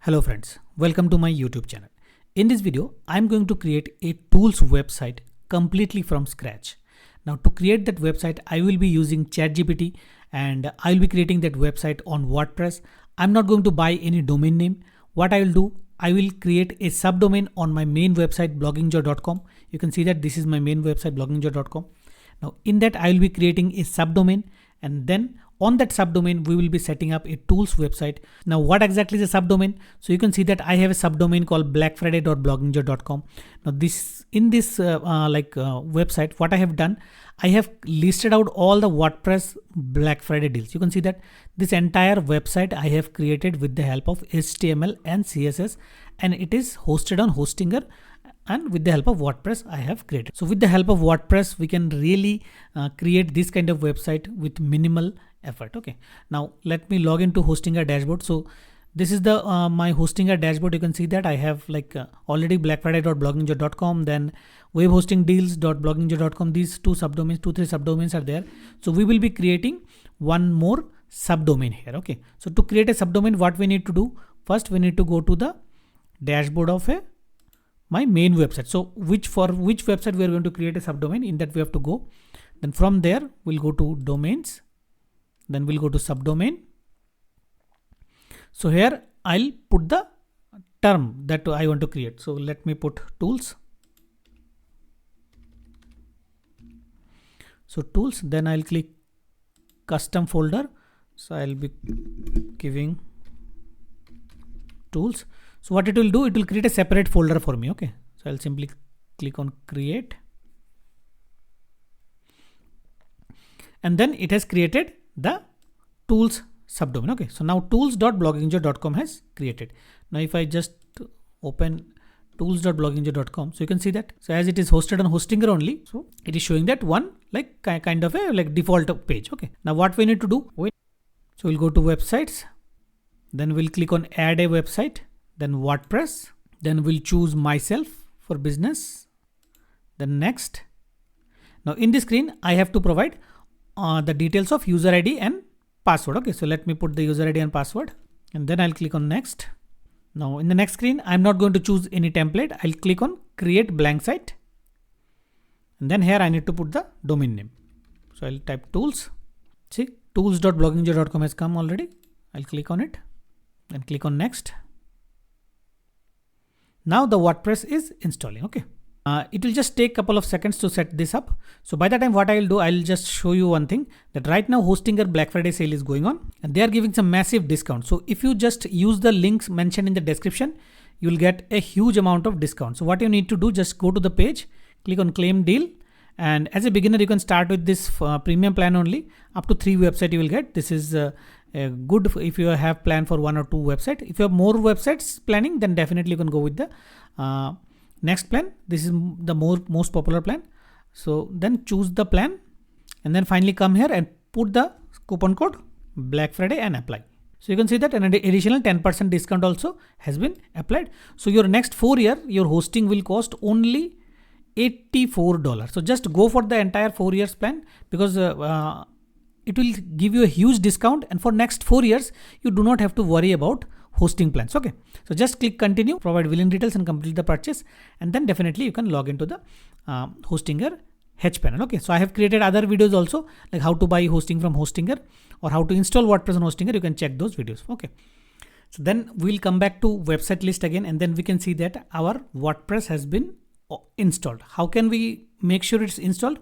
Hello friends, welcome to my YouTube channel. In this video, I'm going to create a tools website completely from scratch. Now to create that website, I will be using ChatGPT and I'll be creating that website on WordPress. I'm not going to buy any domain name. What I will do, I will create a subdomain on my main website bloggingjoy.com. You can see that this is my main website bloggingjoy.com. Now in that I will be creating a subdomain, and then on that subdomain we will be setting up a tools website. Now what exactly is a subdomain? So you can see that I have a subdomain called blackfriday.bloggingjoy.com. Now this website, what I have done, I have listed out all the WordPress Black Friday deals. You can see that this entire website I have created with the help of HTML and CSS, and it is hosted on Hostinger, and with the help of WordPress I have created. So with the help of WordPress we can really create this kind of website with minimal effort. Okay, now let me log into Hostinger dashboard. So this is the my Hostinger dashboard. You can see that I have already blackfriday.bloggingjoy.com, then webhostingdeals.bloggingjoy.com. These three subdomains are there. So we will be creating one more subdomain here. Okay, so to create a subdomain, what we need to do, first we need to go to the dashboard of my main website. So for which website we are going to create a subdomain, in that we have to go. Then from there we'll go to domains, then we'll go to subdomain. So here I'll put the term that I want to create. So let me put tools. So tools, then I'll click custom folder. So I'll be giving tools. So what it will do, it will create a separate folder for me. Okay, so I'll simply click on create, and then it has created the tools subdomain. Okay, so now tools.bloggingjoy.com has created. Now if I just open tools.bloggingjoy.com, so you can see that, so as it is hosted on Hostinger only, so it is showing that one kind of a default page. Okay, now what we need to do, so we'll go to websites, then we'll click on add a website, then WordPress, then we'll choose myself for business, then next. Now in this screen I have to provide the details of user ID and password. Okay, so let me put the user ID and password, and then I'll click on next. Now in the next screen I'm not going to choose any template. I'll click on create blank site, and then here I need to put the domain name. So I'll type tools. See, tools.bloggingjoy.com has come already. I'll click on it and click on next. Now the WordPress is installing. Okay, it will just take a couple of seconds to set this up. So by the time, what I will do, I'll just show you one thing, that right now Hostinger Black Friday sale is going on and they are giving some massive discount. So if you just use the links mentioned in the description, you will get a huge amount of discount. So what you need to do, just go to the page, click on claim deal, and as a beginner you can start with this premium plan only. Up to 3 websites you will get. This is good if you have plan for 1 or 2 websites. If you have more websites planning, then definitely you can go with the next plan. This is the most popular plan. So then choose the plan, and then finally come here and put the coupon code Black Friday and apply. So you can see that an additional 10% discount also has been applied. So your next 4 year, your hosting will cost only $84. So just go for the entire 4 years plan, because it will give you a huge discount, and for next 4 years you do not have to worry about hosting plans. Okay, so just click continue, provide billing details and complete the purchase, and then definitely you can log into the Hostinger H panel. Okay, so I have created other videos also, like how to buy hosting from Hostinger or how to install WordPress on Hostinger. You can check those videos. Okay, so then we'll come back to website list again, and then we can see that our WordPress has been installed. How can we make sure it's installed?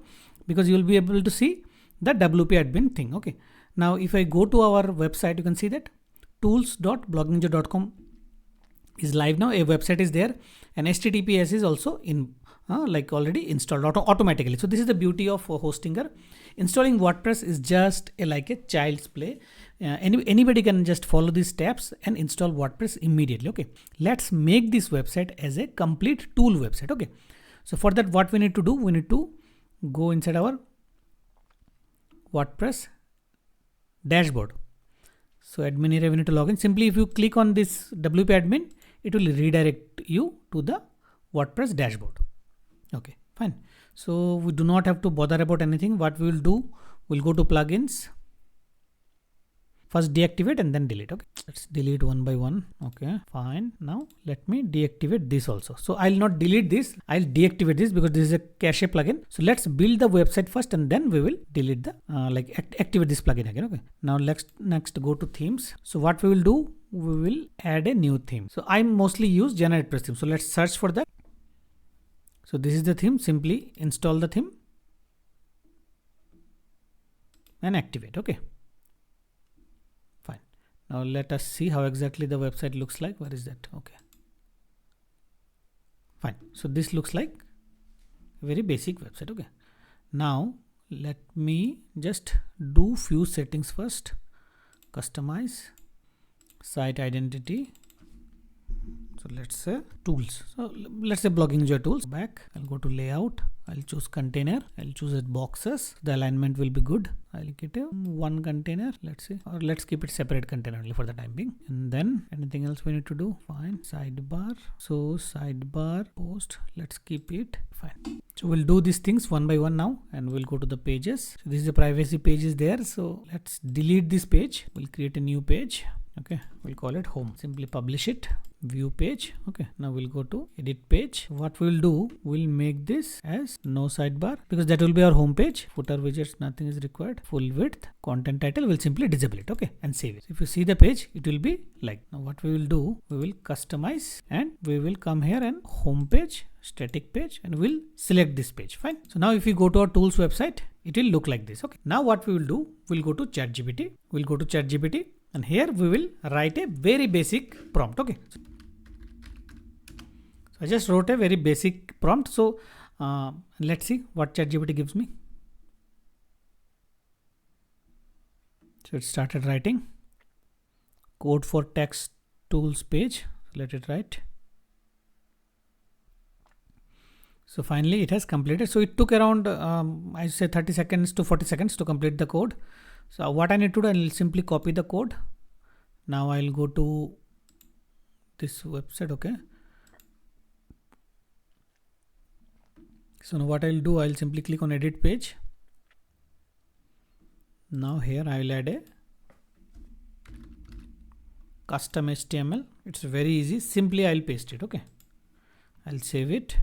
Because you will be able to see the WP admin thing. Okay, now if I go to our website, you can see that tools.bloggingjoy.com is live now. A website is there, and HTTPS is also in already installed automatically. So this is the beauty of Hostinger. Installing WordPress is just like a child's play. Anybody can just follow these steps and install WordPress immediately. Okay, let's make this website as a complete tool website. Okay, so for that, what we need to do, we need to go inside our WordPress dashboard. So admin area, we need to log in. Simply if you click on this WP admin, it will redirect you to the WordPress dashboard. Okay, fine. So we do not have to bother about anything. What we will do, we'll go to plugins. first deactivate and then delete. Okay, let's delete one by one. Okay, fine. Now let me deactivate this also. So I'll not delete this, I'll deactivate this because this is a cache plugin. So let's build the website first and then we will delete the activate this plugin again. Okay, now next go to themes. So what we will do, we will add a new theme. So I mostly use GeneratePress theme. So let's search for that. So this is the theme. Simply install the theme and activate. Okay, fine. Now let us see how exactly the website looks like. Where is that? Okay, fine. So this looks like a very basic website. Okay, now let me just do few settings first. Customize site identity. So let's say tools. So let's say blogging your tools. Back, I'll go to layout. I'll choose container. I'll choose it boxes. The alignment will be good. I'll get a one container. Let's see, or let's keep it separate container only for the time being. And then anything else we need to do? Fine. Sidebar. So sidebar post. Let's keep it. Fine. So we'll do these things one by one now, and we'll go to the pages. So this is the privacy page is there. So let's delete this page. We'll create a new page. Okay, we'll call it home. Simply publish it. View page. Okay, now we'll go to edit page. What we'll do, we'll make this as no sidebar because that will be our home page. Footer widgets, nothing is required. Full width. Content title, we'll simply disable it. Okay, and save it. If you see the page, it will be like. Now what we will do, we will customize and we will come here and home page, static page, and we'll select this page. Fine. So now if you go to our tools website, it will look like this. Okay, now what we will do, we'll go to ChatGPT. We'll go to ChatGPT. And here we will write a very basic prompt. Okay, so I just wrote a very basic prompt. So let's see what ChatGPT gives me. So it started writing code for text tools page. Let it write. So finally it has completed. So it took around I say 30 seconds to 40 seconds to complete the code. So what I need to do, I'll simply copy the code. Now I'll go to this website. Okay. So now what I'll do, I'll simply click on edit page. Now here I will add a custom HTML. It's very easy. Simply I'll paste it. Okay. I'll save it.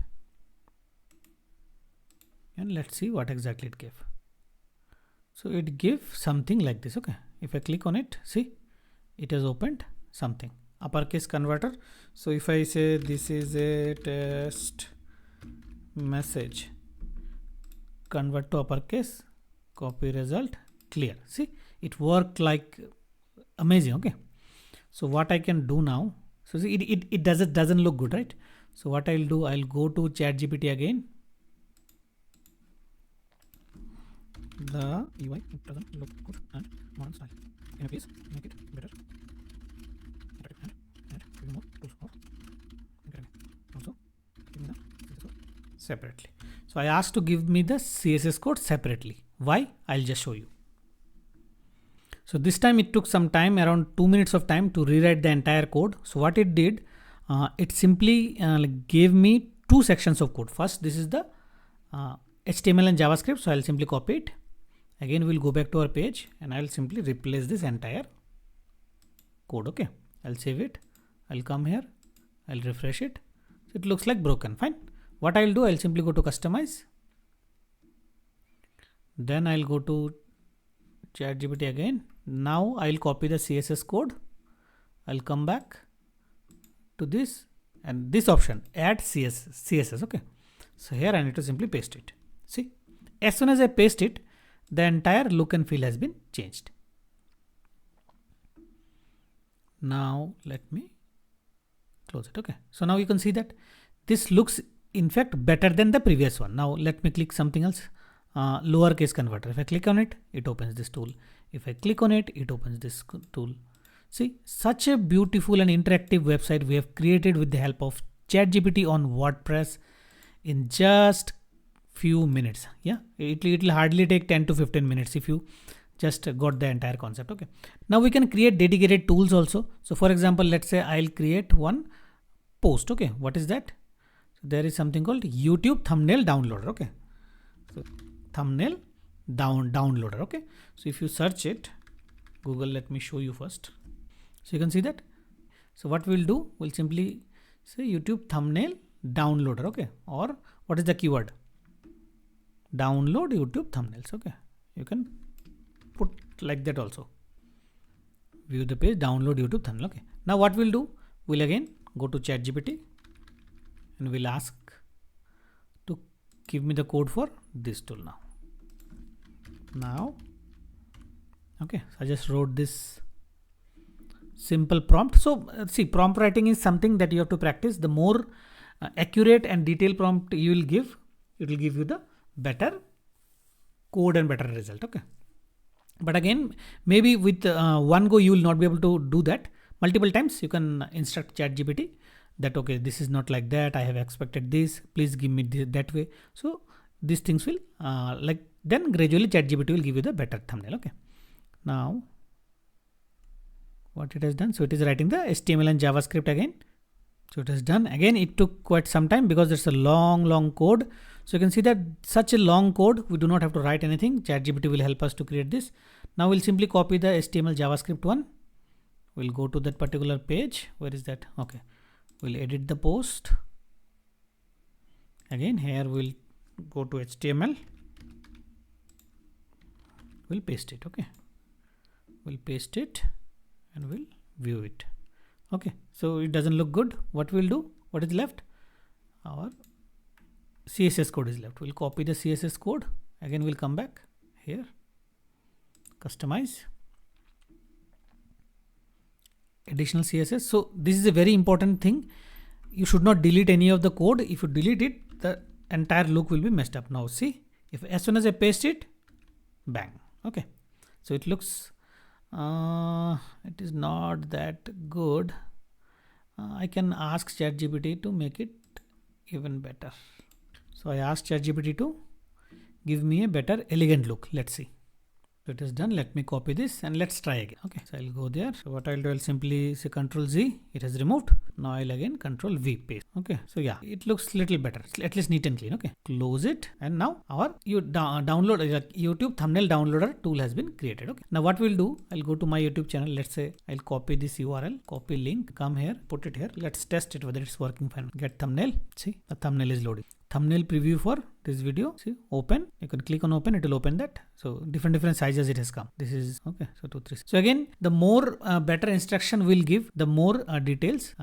And let's see what exactly it gave. So it gives something like this. Okay, if I click on it, see, it has opened something, uppercase converter. So if I say this is a test message, convert to uppercase, copy result, clear. See, it worked like amazing. Okay, so what I can do now, so see, it doesn't look good, right? So what I'll do, I'll go to ChatGPT again. The UI doesn't look good and modern style. Can you please make it better? And remove tools for also give me the CSS code separately. So I asked to give me the CSS code separately. Why? I'll just show you. So this time it took some time, around 2 minutes of time to rewrite the entire code. So what it did, it simply gave me two sections of code. First, this is the HTML and JavaScript. So I'll simply copy it. Again, we'll go back to our page and I'll simply replace this entire code. Okay, I'll save it. I'll come here. I'll refresh it. So it looks like broken. Fine. What I'll do, I'll simply go to customize. Then I'll go to ChatGPT again. Now I'll copy the CSS code. I'll come back to this and this option, add CSS. Okay. So here I need to simply paste it. See, as soon as I paste it, the entire look and feel has been changed. Now let me close it. Okay. So now you can see that this looks in fact better than the previous one. Now let me click something else. Lowercase converter. If I click on it, it opens this tool. If I click on it, it opens this tool. See, such a beautiful and interactive website we have created with the help of ChatGPT on WordPress in just few minutes. Yeah, it will hardly take 10 to 15 minutes if you just got the entire concept. Okay. Now we can create dedicated tools also. So for example, let's say I'll create one post. Okay. What is that? So there is something called YouTube thumbnail downloader. Okay. So thumbnail downloader. Okay. So if you search it, Google, let me show you first. So you can see that. So what we'll do, we'll simply say YouTube thumbnail downloader, okay, or what is the keyword? Download YouTube thumbnails, okay. You can put like that also. View the page, download YouTube thumbnail, okay. Now what we'll do, we'll again go to ChatGPT and we'll ask to give me the code for this tool now. Okay, so I just wrote this simple prompt. So see, prompt writing is something that you have to practice. The more accurate and detailed prompt you will give, it will give you the better code and better result, okay. But again, maybe with one go you will not be able to do that. Multiple times you can instruct ChatGPT that, okay, this is not like that, I have expected this, please give me that way. So these things will then gradually ChatGPT will give you the better thumbnail, okay. Now what it has done, so it is writing the HTML and JavaScript again. So it has done. Again, it took quite some time because it's a long code. So you can see that such a long code, we do not have to write anything. ChatGPT will help us to create this. Now we'll simply copy the HTML JavaScript one. We'll go to that particular page. Where is that? Okay. We'll edit the post. Again, here we'll go to HTML. We'll paste it. Okay. We'll paste it and we'll view it. Okay. So it doesn't look good. What we'll do? What is left? Our CSS code is left. We'll copy the CSS code. Again, we'll come back here. Customize. Additional CSS. So this is a very important thing. You should not delete any of the code. If you delete it, the entire look will be messed up. Now see, if as soon as I paste it, bang. Okay. So it looks, it is not that good. I can ask ChatGPT to make it even better. So I asked ChatGPT to give me a better elegant look. Let's see. So it is done. Let me copy this and let's try again. Okay. So I'll go there. So what I'll do, I'll simply say Control Z. It has removed. Now I'll again Control V paste. Okay. So yeah, it looks little better. It's at least neat and clean. Okay. Close it. And now our download YouTube thumbnail downloader tool has been created. Okay. Now what we'll do, I'll go to my YouTube channel. Let's say I'll copy this URL, copy link, come here, put it here. Let's test it whether it's working fine. Get thumbnail. See, the thumbnail is loading. Thumbnail preview for this video. See, open. You can click on open. It will open that. So different sizes it has come. This is okay. So 2, 3. So again, the more better instruction we'll give, the more details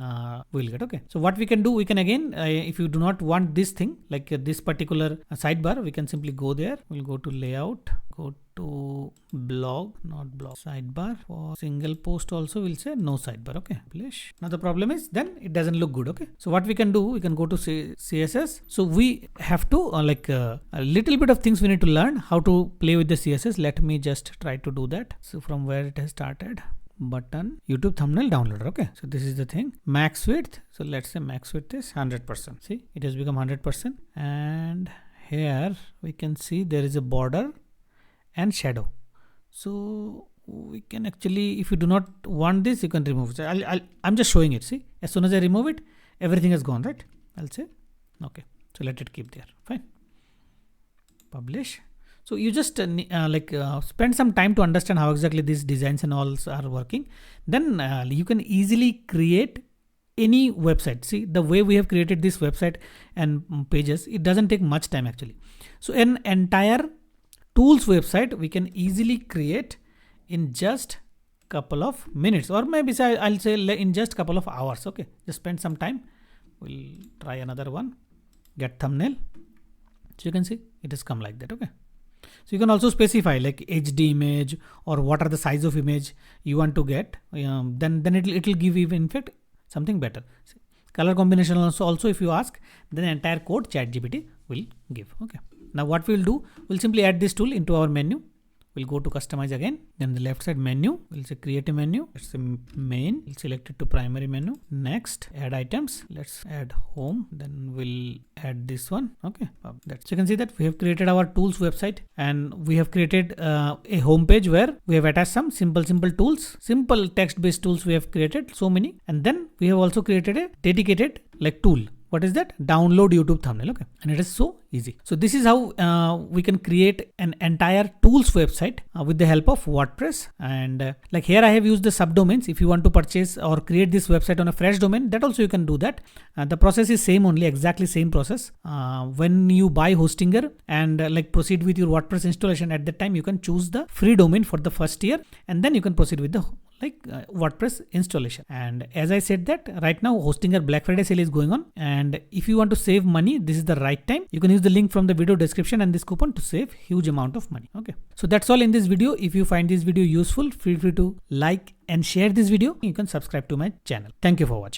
we'll get. Okay. So what we can do, we can again, if you do not want this thing, like this particular sidebar, we can simply go there. We'll go to layout, go to blog, not blog, sidebar. For single post also we'll say no sidebar. Okay. Publish. Now the problem is then it doesn't look good. Okay. So what we can do, we can go to CSS. So we have to a little bit of things we need to learn how to play with the CSS. Let me just try to do that. So from where it has started, button, YouTube thumbnail downloader. Okay. So this is the thing. Max width. So let's say max width is 100%. See, it has become 100%. And here we can see there is a border and shadow. So we can actually, if you do not want this, you can remove it. So I'm just showing it. See, as soon as I remove it, everything has gone, right? I'll say, okay. So let it keep there. Fine. Publish. So you just spend some time to understand how exactly these designs and all are working. Then you can easily create any website. See, the way we have created this website and pages, it doesn't take much time actually. So an entire tools website we can easily create in just couple of minutes, or maybe I'll say in just couple of hours. Okay, just spend some time. We'll try another one. Get thumbnail. So you can see it has come like that. Okay. So you can also specify like HD image or what are the size of image you want to get. Then it will give you in fact something better. See, color combination also if you ask, then the entire code ChatGPT will give. Okay. Now what we'll do, we'll simply add this tool into our menu. We'll go to customize again. Then the left side menu, we'll say create a menu. It's a main. We'll select it to primary menu. Next, add items. Let's add home. Then we'll add this one. Okay. So you can see that we have created our tools website and we have created a home page where we have attached some simple tools, simple text based tools we have created, so many. And then we have also created a dedicated like tool what is that? Download YouTube thumbnail. Okay, and it is so easy. So this is how we can create an entire tools website with the help of WordPress. And like here I have used the subdomains. If you want to purchase or create this website on a fresh domain, that also you can do that. The process is same only, exactly same process. When you buy Hostinger and like proceed with your WordPress installation, at that time you can choose the free domain for the first year, and then you can proceed with the WordPress installation. And as I said that right now Hostinger Black Friday sale is going on, and if you want to save money, this is the right time. You can use the link from the video description and this coupon to save huge amount of money. Okay, so that's all in this video. If you find this video useful, feel free to like and share this video. You can subscribe to my channel. Thank you for watching.